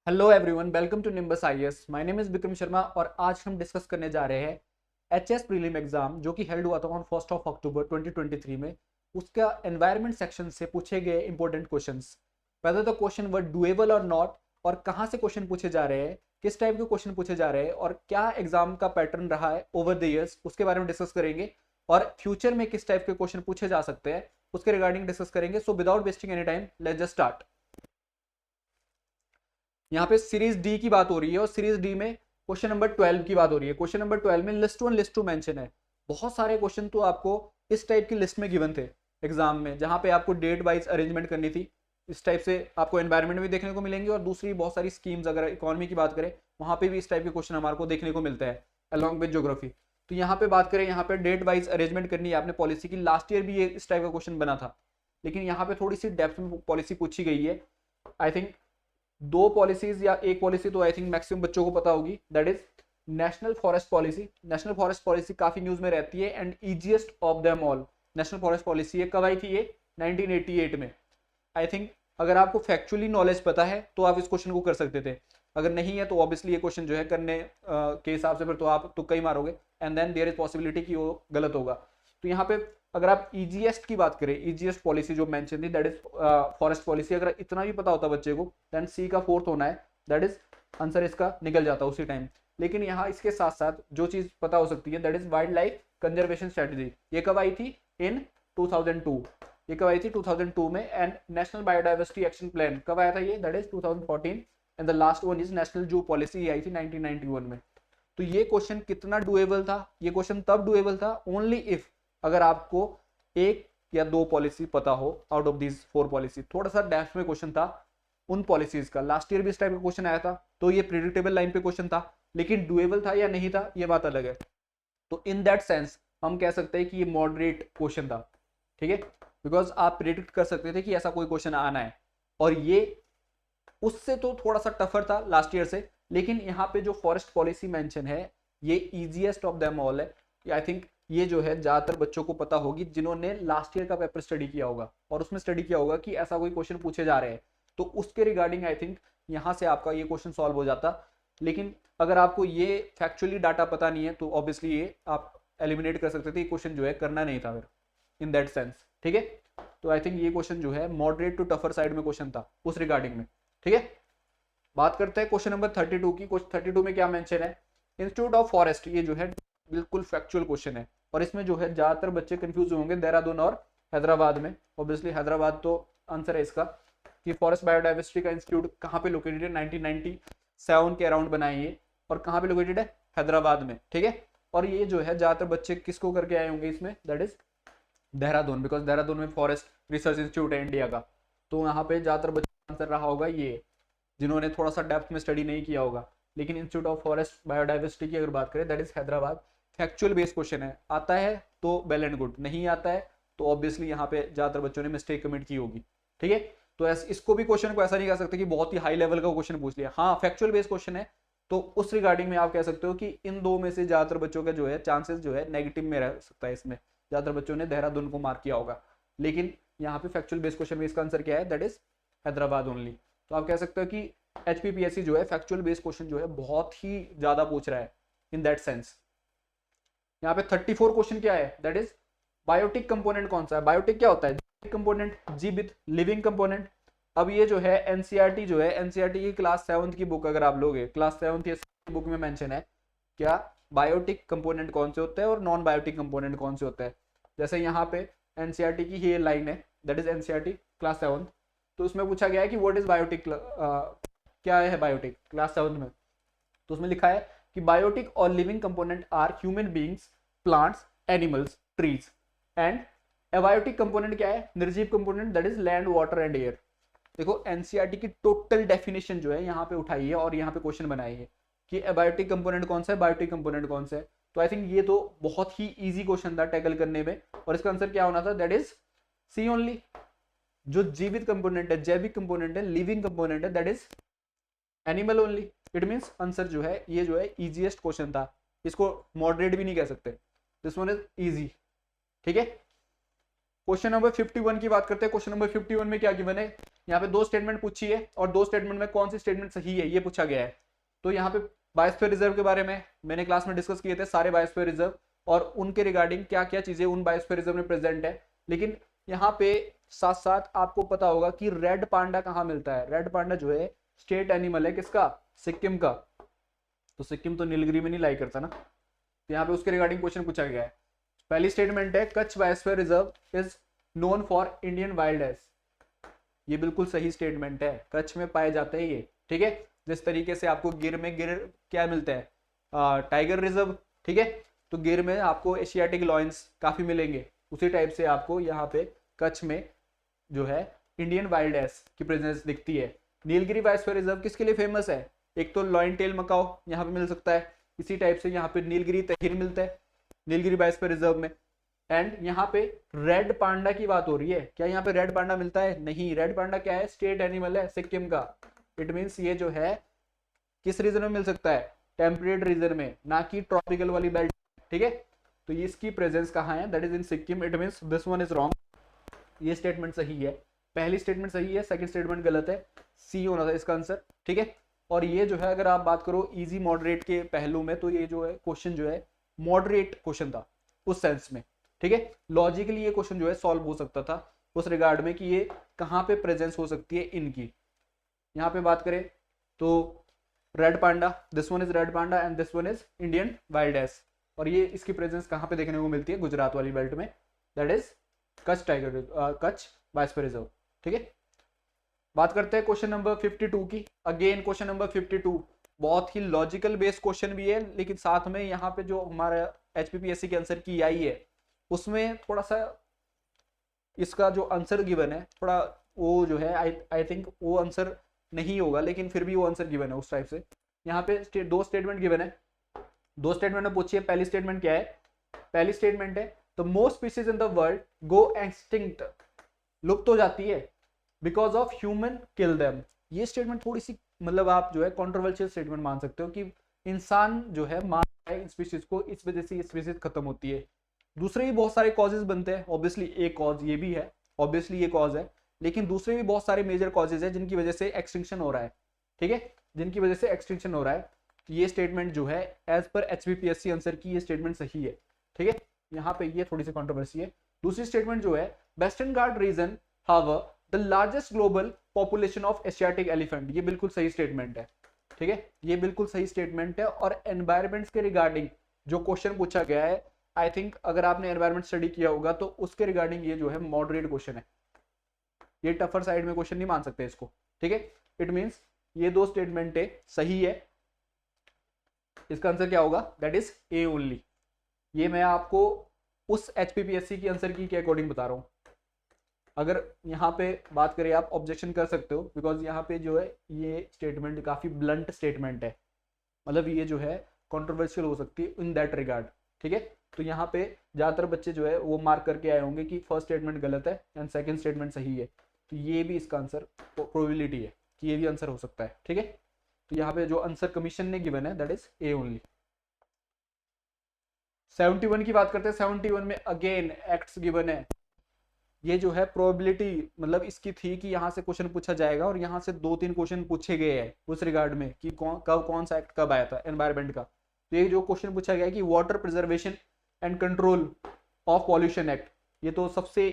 Hello everyone, welcome to Nimbus IAS. My name is Vikram Sharma और आज हम डिस्कस करने जा रहे हैं एचएस प्रीलिम एग्जाम जो कि हेल्ड हुआ था ऑन 1 अक्टूबर 2023 में। उसका एनवायरनमेंट सेक्शन से पूछे गए इंपॉर्टेंट क्वेश्चंस। पहले तो क्वेश्चन वर डुएबल और नॉट, और कहाँ से क्वेश्चन पूछे जा रहे हैं, किस टाइप के क्वेश्चन पूछे जा रहे हैं और क्या एग्जाम का पैटर्न रहा है ओवर द ईयर्स, उसके बारे में डिस्कस करेंगे। और फ्यूचर में किस टाइप के क्वेश्चन पूछे जा सकते हैं उसके रिगार्डिंग डिस्कस करेंगे। So without wasting any time, let's just start. यहाँ पे सीरीज डी की बात हो रही है और सीरीज डी में क्वेश्चन नंबर 12 की बात हो रही है। क्वेश्चन नंबर 12 में list one list two mention है। बहुत सारे क्वेश्चन तो आपको इस टाइप की लिस्ट में गिवन थे एग्जाम में, जहां पे आपको डेट वाइज अरेंजमेंट करनी थी। इस टाइप से आपको एनवायरनमेंट भी देखने को मिलेंगे और दूसरी बहुत सारी स्कीम्स, अगर इकोनॉमी की बात करें वहां पे भी इस टाइप के क्वेश्चन हमारे को देखने को मिलता है अलॉन्ग विद ज्योग्राफी। तो यहाँ पे बात करें, यहाँ पे डेट वाइज अरेंजमेंट करनी है आपने पॉलिसी की। लास्ट ईयर भी ये इस टाइप का क्वेश्चन बना था, लेकिन यहाँ पे थोड़ी सी डेप्थ में पॉलिसी पूछी गई है। आई थिंक दो पॉलिसीज या एक पॉलिसी तो आई थिंक मैक्सिमम बच्चों को पता होगी, that is national forest policy. National forest policy काफी न्यूज में रहती है and easiest of them all national forest policy है। कब आई थी ये? 1988 में। आई थिंक अगर आपको फैक्चुअली नॉलेज पता है तो आप इस क्वेश्चन को कर सकते थे, अगर नहीं है तो ऑब्वियसली ये क्वेश्चन जो है करने के हिसाब से फिर तो आप तुक्का ही मारोगे and then there is possibility कि वो गलत होगा। तो यहाँ पे अगर आप ईजीएस्ट की बात करें, ईजीएस्ट पॉलिसी जो मेंशन थी दैट इज फॉरेस्ट पॉलिसी, अगर इतना भी पता होता बच्चे को देन सी का फोर्थ होना है, दैट इज आंसर इसका निकल जाता उसी टाइम। लेकिन यहाँ इसके साथ साथ जो चीज पता हो सकती है that is wild life conservation strategy. ये कब आई थी? इन 2002। ये कब आई थी? 2002 में। And national biodiversity action plan कब आया था ये? That is 2014। And the last one is national जू पॉलिसी, ये आई थी 1991 में। तो ये क्वेश्चन कितना डुएबल था? ये क्वेश्चन तब डुएबल था ओनली इफ अगर आपको एक या दो पॉलिसी पता हो out of these four policy. थोड़ा सा डेप्थ में क्वेश्चन था उन पॉलिसीज का। लास्ट ईयर भी इस टाइप का क्वेश्चन आया था, तो ये प्रिडिक्टेबल लाइन पे क्वेश्चन था, लेकिन डुएबल था या नहीं था ये बात अलग है। तो इन दैट सेंस हम कह सकते हैं कि ये मॉडरेट क्वेश्चन था, ठीक है, बिकॉज आप प्रिडिक्ट कर सकते थे कि ऐसा कोई क्वेश्चन आना है। और ये उससे तो थोड़ा सा टफर था लास्ट ईयर से, लेकिन यहाँ पे जो फॉरेस्ट पॉलिसी मेंशन है ये इजीएस्ट ऑफ देम ऑल है। आई थिंक ये जो है ज्यादातर बच्चों को पता होगी जिन्होंने लास्ट ईयर का पेपर स्टडी किया होगा और उसमें स्टडी किया होगा कि ऐसा कोई क्वेश्चन पूछे जा रहे हैं, तो उसके रिगार्डिंग आई थिंक यहाँ से आपका ये क्वेश्चन सॉल्व हो जाता। लेकिन अगर आपको ये फैक्चुअली डाटा पता नहीं है तो ऑब्वियसली ये आप एलिमिनेट कर सकते थे, ये क्वेश्चन जो है करना नहीं था फिर इन दैट सेंस, ठीक है। तो आई थिंक ये क्वेश्चन जो है मॉडरेट टू टफर साइड में क्वेश्चन था उस रिगार्डिंग में, ठीक है। बात करते हैं क्वेश्चन नंबर 32 की। क्वेश्चन 32 में क्या मेंशन है? इंस्टीट्यूट ऑफ फॉरेस्ट, ये जो है बिल्कुल फैक्चुअल क्वेश्चन है और इसमें जो है ज्यादातर बच्चे कंफ्यूज होंगे देहरादून और हैदराबाद में। ऑब्वियसली हैदराबाद तो आंसर है इसका कि फॉरेस्ट बायोडाइवर्सिटी का इंस्टीट्यूट कहाँ पे लोकेटेड है? 1997 के अराउंड बनाए ये, और कहाँ पे लोकेटेड है? हैदराबाद में, ठीक है। और ये जो है ज्यादातर बच्चे किसको करके आए होंगे इसमें? That is Dehradun, because Dehradun में फॉरेस्ट रिसर्च इंस्टीट्यूट है इंडिया का। तो यहाँ पे ज्यादातर बच्चे आंसर रहा होगा ये, जिन्होंने थोड़ा सा डेप्थ में स्टडी नहीं किया होगा। लेकिन इंस्टीट्यूट ऑफ फॉरेस्ट बायोडाइवर्सिटी की अगर बात करें that is Hyderabad. Factual based question है, आता है तो वेल एंड गुड, नहीं आता है तो ऑब्वियसली यहाँ पे ज्यादातर बच्चों ने मिस्टेक कमिट की होगी, ठीक है। तो इसको भी क्वेश्चन को ऐसा नहीं कह सकते कि बहुत ही हाई लेवल का क्वेश्चन पूछ लिया। हाँ, फैक्चुअल बेस्ड क्वेश्चन है तो उस रिगार्डिंग में आप कह सकते हो कि इन दो में से ज्यादातर बच्चों का जो है चांसेस जो है नेगेटिव में रह सकता है। इसमें ज्यादातर बच्चों ने देहरादून को मार्क किया होगा, लेकिन यहाँ पे फैक्चुअल बेस्ड क्वेश्चन में इसका आंसर क्या है? That is Hyderabad only. तो आप कह सकते हो कि एचपीपीएससी जो है फैक्चुअल बेस्ड क्वेश्चन जो है बहुत ही ज्यादा पूछ रहा है इन दैट सेंस। यहाँ पे 34 क्वेश्चन क्या है? दैट इज बायोटिक कंपोनेंट कौन सा है? बायोटिक क्या होता है? कंपोनेंट, जीवित, लिविंग कंपोनेंट। अब ये जो है एनसीईआरटी जो है, एनसीईआरटी की क्लास 7 की बुक अगर आप लोगे, क्लास 7 की बुक में मेंशन है क्या बायोटिक कंपोनेंट कौन से होते हैं और नॉन बायोटिक कंपोनेंट कौन से होते हैं। जैसे यहाँ पे एनसीईआरटी की ये लाइन है, दैट इज एनसीईआरटी क्लास 7। तो उसमें पूछा गया है कि व्हाट इज बायोटिक, क्या है बायोटिक क्लास 7 में। तो उसमें लिखा है कि बायोटिक और living component are human beings, plants, animals, trees. And abiotic component क्या है? निर्जीव component, that is land, water and air. देखो एनसीईआरटी की टोटल डेफिनेशन जो है यहाँ पे उठाई है और यहाँ पे क्वेश्चन बनाई है कि एबायोटिक कंपोनेंट कौन सा है, बायोटिक कंपोनेंट कौन सा है। तो आई थिंक ये तो बहुत ही इजी क्वेश्चन था टैकल करने में, और इसका आंसर क्या होना था? That is C only. जो जीवित कंपोनेंट है, जैविक कंपोनेंट है, लिविंग कंपोनेंट है, that is animal only. It means answer जो है ये जो है इजीएस्ट क्वेश्चन था, इसको मॉडरेट भी नहीं कह सकते, दिस वन इज इजी, ठीक है। क्वेश्चन नंबर 51 की बात करते हैं। क्वेश्चन नंबर 51 में क्या गिवन है? यहाँ पे दो स्टेटमेंट पूछी है और दो स्टेटमेंट में कौन सी स्टेटमेंट सही है ये पूछा गया है। तो यहाँ पे बायोस्फीयर रिजर्व के बारे में मैंने क्लास में डिस्कस किए थे सारे बायोस्फीयर रिजर्व और उनके रिगार्डिंग क्या क्या चीजें उन बायोस्फीयर रिजर्व में प्रेजेंट है। लेकिन यहाँ पे साथ साथ आपको पता होगा कि रेड पांडा कहाँ मिलता है। रेड पांडा जो है स्टेट एनिमल है किसका, सिक्किम का। तो सिक्किम तो नीलगिरी में नहीं लाई करता ना, तो यहाँ पे उसके रिगार्डिंग क्वेश्चन पूछा गया है। पहली स्टेटमेंट है Kutch biosphere reserve is known for Indian wild ass. ये बिल्कुल सही स्टेटमेंट है, कच्छ में पाए जाते हैं ये, ठीक है। जिस तरीके से आपको गिर में गिर क्या मिलता है, टाइगर रिजर्व, ठीक है। तो गिर में आपको एशियाटिक लॉयंस काफी मिलेंगे, उसी टाइप से आपको यहाँ पे कच्छ में जो है इंडियन वाइल्ड एस की प्रेजेंस दिखती है। नीलगिरी बायोस्फीयर रिजर्व किसके लिए फेमस है, एक तो लॉयन टेल मकाओ यहाँ पे मिल सकता है, इसी टाइप से यहाँ पे नीलगिरी तहिर मिलता है नीलगिरी बायोस्फीयर रिजर्व में। एंड यहाँ पे रेड पांडा की बात हो रही है, क्या यहाँ पे रेड पांडा मिलता है, नहीं। रेड पांडा क्या है, स्टेट एनिमल है सिक्किम का। इट मीन्स ये जो है किस रीजन में मिल सकता है, टेम्परेट रीजन में, ना कि ट्रॉपिकल वाली बेल्ट, ठीक है। तो इसकी प्रेजेंस कहाँ है, that is in Sikkim. It means this one is wrong, ये स्टेटमेंट सही है। पहली स्टेटमेंट सही है, सेकंड स्टेटमेंट गलत है, सी होना था इसका आंसर, ठीक है। और ये जो है अगर आप बात करो इजी मॉडरेट के पहलू में, तो ये जो है क्वेश्चन जो है मॉडरेट क्वेश्चन था उस सेंस में, ठीक है। लॉजिकली ये क्वेश्चन जो है सॉल्व हो सकता था उस रिगार्ड में कि ये कहाँ पे प्रेजेंस हो सकती है इनकी। यहाँ पे बात करें तो red panda, this one is red panda and this one is Indian wild ass. और ये इसकी प्रेजेंस कहाँ पे देखने को मिलती है, गुजरात वाली बेल्ट में, that is Kutch tiger Kutch biosphere reserve, ठीक है। बात करते हैं क्वेश्चन नंबर 52 की। अगेन क्वेश्चन नंबर 52 बहुत ही लॉजिकल बेस्ड क्वेश्चन भी है, लेकिन साथ में यहाँ पे जो हमारा HPPSC के आंसर की आई है उसमें थोड़ा सा इसका जो आंसर गिवन है थोड़ा वो जो है आई थिंक वो आंसर नहीं होगा, लेकिन फिर भी वो आंसर गिवन है उस टाइप से। यहाँ पे दो स्टेटमेंट गिवन है, दो स्टेटमेंट में पूछिए। पहली स्टेटमेंट क्या है, पहली स्टेटमेंट है the most species in the world go extinct, लुप्त हो जाती है, because of human kill them. ये स्टेटमेंट थोड़ी सी मतलब आप जो है कॉन्ट्रोवर्शियल स्टेटमेंट मान सकते हो कि इंसान जो है मार रहा है स्पीशीज को, इस वजह से ये स्पीशीज खत्म होती है। दूसरे भी बहुत सारे कॉजेज बनते हैं, ऑब्वियसली एक कॉज ये भी है, ऑब्वियसली ये कॉज है, लेकिन दूसरे भी बहुत सारे मेजर कॉजेज है जिनकी वजह से एक्सटिंक्शन हो रहा है, ठीक है, जिनकी वजह से एक्सटिंक्शन हो रहा है। तो ये स्टेटमेंट जो है एज पर HPPSC आंसर की ये स्टेटमेंट सही है, ठीक है। यहाँ पे ये थोड़ी सी कंट्रोवर्सी है। दूसरी स्टेटमेंट जो है western Ghat region have the largest global population of Asiatic elephant, ये बिल्कुल सही स्टेटमेंट है, ठीक है, ये बिल्कुल सही स्टेटमेंट है। और एनवायरमेंट्स के रिगार्डिंग जो क्वेश्चन पूछा गया है, आई थिंक अगर आपने एनवायरमेंट स्टडी किया होगा तो उसके रिगार्डिंग ये जो है मॉडरेट क्वेश्चन है, ये टफर साइड में क्वेश्चन नहीं मान सकते इसको, ठीक है। इट मींस ये दो स्टेटमेंट है सही है, इसका आंसर क्या होगा, दैट इज ए ओनली। ये मैं आपको उस HPPSC की आंसर की के अकॉर्डिंग बता रहा हूँ। अगर यहाँ पे बात करें आप ऑब्जेक्शन कर सकते हो, बिकॉज यहाँ पे जो है ये स्टेटमेंट काफी ब्लंट स्टेटमेंट है, मतलब ये जो है कंट्रोवर्शियल हो सकती है इन दैट रिगार्ड, ठीक है। तो यहाँ पे ज्यादातर बच्चे जो है वो मार्क करके आए होंगे कि फर्स्ट स्टेटमेंट गलत है एंड सेकंड स्टेटमेंट सही है, तो ये भी इसका आंसर प्रोबेबिलिटी है कि ये भी आंसर हो सकता है, ठीक है। तो यहाँ पे जो आंसर कमीशन ने गिवन है दैट इज ए ओनली। 71 की बात करते हैं। 71 में अगेन एक्ट्स गिवन है, ये जो है प्रोबेबिलिटी मतलब इसकी थी कि यहाँ से क्वेश्चन पूछा जाएगा और यहाँ से 2-3 क्वेश्चन पूछे गए हैं उस रिगार्ड में कि कौन सा एक्ट कब आया था एनवायरमेंट का। तो ये जो क्वेश्चन पूछा गया कि water preservation and control of pollution act, ये तो सबसे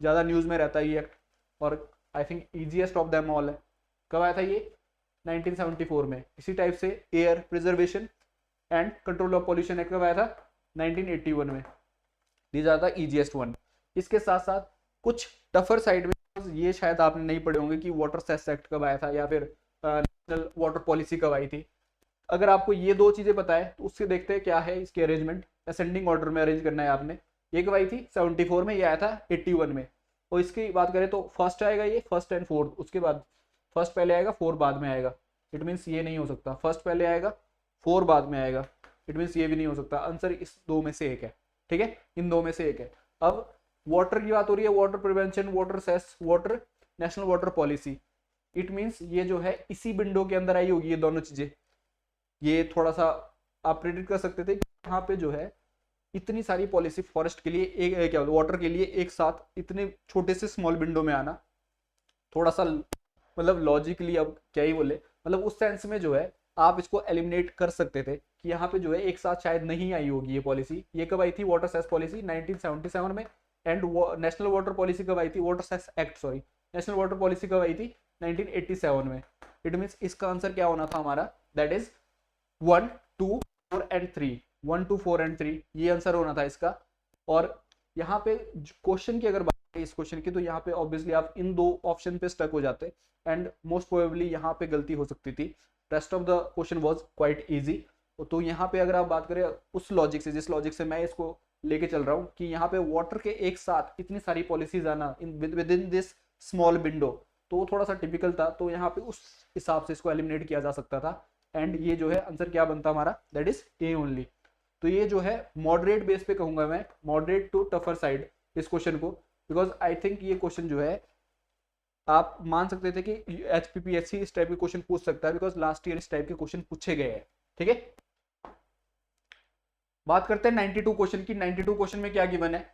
ज्यादा न्यूज में रहता है ये एक्ट, और I think easiest of them all है। कब आया था ये, 1974 में। इसी टाइप से air preservation and control of pollution act कब आया था, 1981 में। These are the easiest one. इसके साथ साथ कुछ टफर साइड में ये शायद आपने नहीं पढ़े होंगे कि वाटर सेस एक्ट कब आया था या फिर नेशनल वाटर पॉलिसी कब आई थी। अगर आपको ये दो चीजें पता है तो उससे देखते हैं क्या है इसके अरेंजमेंट, असेंडिंग ऑर्डर में अरेंज करना है आपने। ये कब आई थी, 74 में, ये आया था 81 में। और इसकी बात करें तो फर्स्ट आएगा ये, फर्स्ट एंड फोर्थ, उसके बाद फर्स्ट पहले आएगा फोर बाद में आएगा। इट मीन्स ये नहीं हो सकता, फर्स्ट पहले आएगा फोर बाद में आएगा, इट मीन्स ये भी नहीं हो सकता। आंसर इस दो में से एक है, ठीक है, इन दो में से एक है। अब वाटर की बात हो रही है, water prevention, water cess, water national water policy, it means ये जो है इसी विंडो के अंदर आई होगी ये दोनों चीजें। ये थोड़ा सा आप प्रेडिक्ट कर सकते थे कि यहाँ पे जो है इतनी सारी पॉलिसी फॉरेस्ट के लिए एक क्या वाटर के लिए एक साथ इतने छोटे से स्मॉल विंडो में आना, थोड़ा सा मतलब लॉजिकली, अब क्या ही बोले, मतलब उस सेंस में जो है आप इसको एलिमिनेट कर सकते थे कि यहाँ पे जो है एक साथ शायद नहीं आई होगी ये पॉलिसी। ये कब आई थी, वाटर सेस पॉलिसी 1977 में। एंड नेशनल वाटर पॉलिसी कब आई थी, water cess act, sorry, national water policy कब आई थी, 1987 में। इट मीन्स इसका आंसर क्या होना था हमारा, दैट इज 1, 2, 4 एंड 3, 1, 2, 4 एंड 3, ये आंसर होना था इसका। और यहाँ पे क्वेश्चन की अगर बात करें इस क्वेश्चन की, तो यहाँ पे ऑब्वियसली आप इन दो ऑप्शन पे स्टक हो जाते एंड मोस्ट प्रोबेबली यहाँ पे गलती हो सकती थी। Rest of the question was quite easy. तो यहाँ पे अगर आप बात करें उस लॉजिक से, जिस लॉजिक से मैं इसको लेके चल रहा हूँ कि यहाँ पे वाटर के एक साथ इतनी सारी पॉलिसीज आना with in this small window, तो वो थोड़ा सा टिपिकल था। तो यहाँ पे उस हिसाब से इसको एलिमिनेट किया जा सकता था एंड ये जो है आंसर क्या बनता हमारा, दैट इज ए ओनली। तो ये जो है मॉडरेट बेस पे कहूंगा मैं, मॉडरेट टू टफर साइड इस क्वेश्चन को, बिकॉज आई थिंक ये क्वेश्चन जो है आप मान सकते थे कि एचपीपीएससी इस टाइप के क्वेश्चन पूछ सकता है, बिकॉज लास्ट ईयर इस टाइप के क्वेश्चन पूछे गए हैं। ठीक है, बात करते हैं 92 क्वेश्चन की। 92 क्वेश्चन में क्या गिवन है,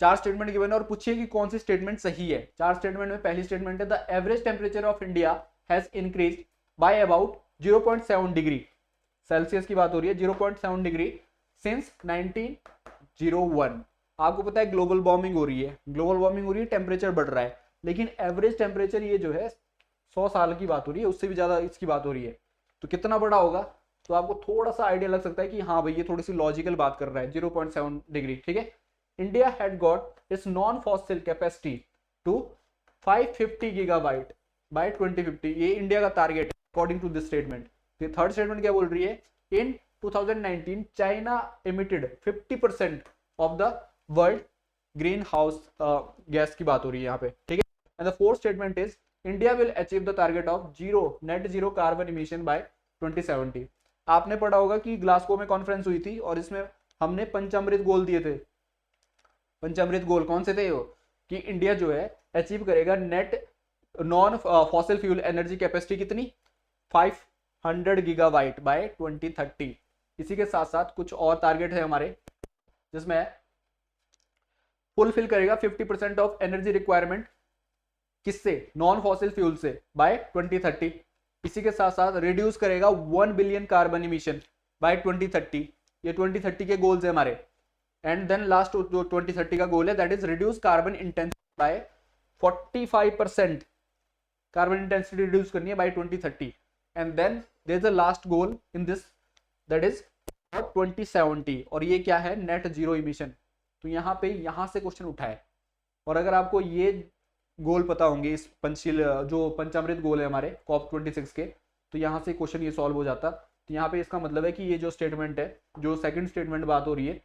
4 स्टेटमेंट गिवन है और पूछिए कि कौन सी स्टेटमेंट सही है। 4 स्टेटमेंट में पहली स्टेटमेंट है the average temperature of India has increased by about 0.7 degree Celsius की बात हो रही है, 0.7 डिग्री सिंस 1901। आपको पता है ग्लोबल वार्मिंग हो रही है, ग्लोबल वार्मिंग हो रही है, टेम्परेचर बढ़ रहा है, लेकिन एवरेज टेम्परेचर ये जो है 100 साल की बात हो रही है, उससे भी ज्यादा इसकी बात हो रही है। तो कितना बड़ा होगा, तो आपको थोड़ा सा आइडिया लग सकता है कि हाँ भाई ये थोड़ी सी लॉजिकल बात कर रहा है, 0.7 डिग्री। ठीक है, India had got its non fossil capacity to 550 gigabyte by 2050, ये इंडिया का target according to this statement. Third statement क्या बोल रही है, in 2019 China emitted 50% of the world green house gas की बात हो रही है यहाँ पे। ठीक है, and the fourth statement is India will achieve the target of net zero carbon emission by 2070। आपने पढ़ा होगा कि ग्लासगो में कॉन्फ्रेंस हुई थी और इसमें हमने पंचामृत गोल दिए थे। पंचामृत गोल कौन से थे वो, कि इंडिया जो है अचीव करेगा net non fossil fuel energy capacity कितनी, 500 गीगावाट बाय 2030। इसी के साथ साथ कुछ और टारगेट है हमारे, जिसमें फुलफिल करेगा 50% ऑफ एनर्जी रिक्वायरमेंट, किससे, नॉन फॉसिल फ्यूल से बाय 2030। इसी के साथ साथ रिड्यूस करेगा 1 बिलियन कार्बन इमिशन बाय 2030। ये 2030 के गोल्स है हमारे। एंड देन लास्ट जो 2030 का गोल है that is reduce carbon intensity by 45%, carbon intensity reduce करनी है by 2030। And then there is a last goal in this that is 2070, और ये क्या है, नेट जीरो इमिशन। तो यहाँ पे यहाँ से क्वेश्चन उठा है, और अगर आपको ये गोल पता होंगे, इस पंचशील जो पंचामृत गोल है हमारे COP 26 के, तो यहाँ से क्वेश्चन ये सॉल्व हो जाता। तो यहाँ पे इसका मतलब है कि ये जो स्टेटमेंट है, जो सेकंड स्टेटमेंट बात हो रही है,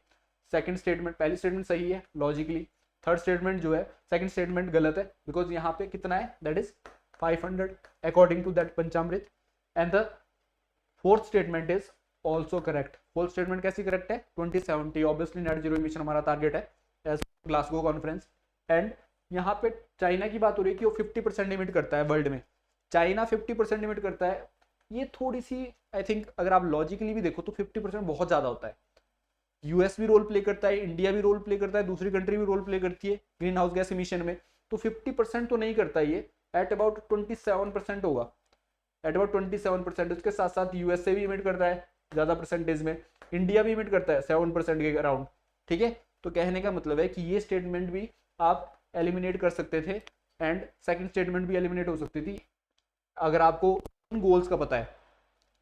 सेकंड स्टेटमेंट, पहली स्टेटमेंट सही है लॉजिकली, थर्ड स्टेटमेंट जो है, सेकंड स्टेटमेंट गलत है, बिकॉज यहाँ पे कितना है, that is 500 according to that Panchamrit. And the fourth statement is also correct. Fourth statement कैसी करेक्ट है, 2070 ऑब्वियसली नेट जीरो इमिशन हमारा टारगेट है एज ग्लासगो कॉन्फ्रेंस। एंड यहाँ पे चाइना की बात हो रही है कि वो 50% इमिट करता है वर्ल्ड में, चाइना 50% इमिट करता है। ये थोड़ी सी आई थिंक अगर आप लॉजिकली भी देखो तो 50% बहुत ज्यादा होता है। यूएस भी रोल प्ले करता है, इंडिया भी रोल प्ले करता है, दूसरी कंट्री भी रोल प्ले करती है ग्रीन हाउस गैस इमिशन में, तो 50% तो नहीं करता ये, एट अबाउट 27% होगा, एट अबाउट 27%। उसके साथ साथ यूएसए भी इमिट करता है ज्यादा परसेंटेज में, इंडिया भी इमिट करता है 7% के अराउंड। ठीक है, तो कहने का मतलब है कि ये स्टेटमेंट भी आप एलिमिनेट कर सकते थे एंड सेकंड स्टेटमेंट भी एलिमिनेट हो सकती थी अगर आपको इन गोल्स का पता है।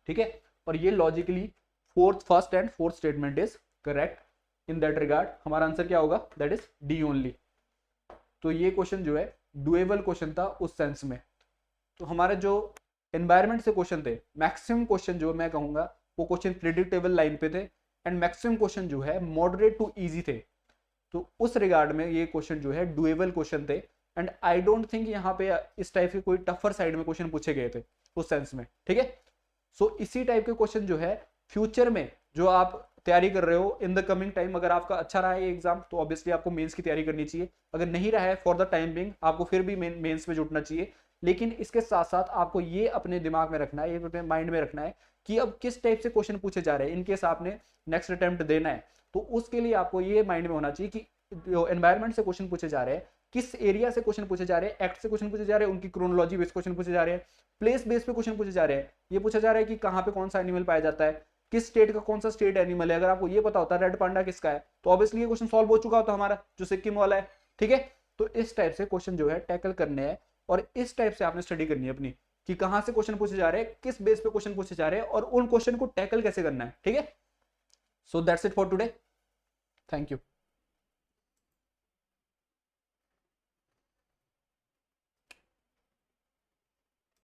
ठीक है, और ये logically first and fourth statement is correct in that regard. हमारा आंसर क्या होगा, दैट इज डी ओनली। तो ये क्वेश्चन जो है डुएबल क्वेश्चन था उस सेंस में। तो हमारे जो एनवायरमेंट से क्वेश्चन थे, मैक्सिमम क्वेश्चन जो मैं कहूंगा वो क्वेश्चन प्रिडिक्टेबल लाइन पे थे एंड मैक्सिमम क्वेश्चन जो है मॉडरेट टू इजी थे। तो उस रिगार्ड में ये क्वेश्चन जो है डुएबल क्वेश्चन थे एंड आई डोंट थिंक यहाँ पे इस टाइप के कोई टफर साइड में क्वेश्चन पूछे गए थे उस सेंस में। ठीक है, सो इसी टाइप के क्वेश्चन जो है फ्यूचर में जो आप तैयारी कर रहे हो इन द कमिंग टाइम, अगर आपका अच्छा रहा है एग्जाम तो ऑब्वियसली आपको मेंस की तैयारी करनी चाहिए, अगर नहीं रहा है फॉर द टाइम बिंग आपको फिर भी मेंस में जुटना चाहिए। लेकिन इसके साथ साथ आपको ये अपने दिमाग में रखना है, ये अपने माइंड में रखना है कि अब किस टाइप से क्वेश्चन पूछे जा रहे हैं इनकेस आपने नेक्स्ट अटेम्प्ट देना है, तो उसके लिए आपको ये माइंड में होना चाहिए कि जो एनवायरमेंट से क्वेश्चन पूछे जा रहे हैं किस एरिया से क्वेश्चन पूछे जा रहे हैं, एक्ट से क्वेश्चन पूछे जा रहे हैं, उनकी क्रोनोलॉजी बेस क्वेश्चन पूछे जा रहे हैं, प्लेस बेस पे क्वेश्चन पूछे जा रहे हैं। ये पूछा जा रहा है कि कहाँ पे कौन सा एनिमल पाया जाता है, किस स्टेट का कौन सा स्टेट एनिमल है। अगर आपको ये पता होता है रेड पांडा किसका है, तो ऑब्वियसली ये क्वेश्चन सॉल्व हो चुका होता हमारा जो सिक्किम वाला है। ठीक है, तो इस टाइप से क्वेश्चन जो है टैकल करने हैं, और इस टाइप से आपने स्टडी करनी है अपनी कि कहां से क्वेश्चन पूछे जा रहे हैं, किस बेस पे क्वेश्चन पूछे जा रहे हैं, और उन क्वेश्चन को टैकल कैसे करना है। ठीक है, so that's it for today, thank you.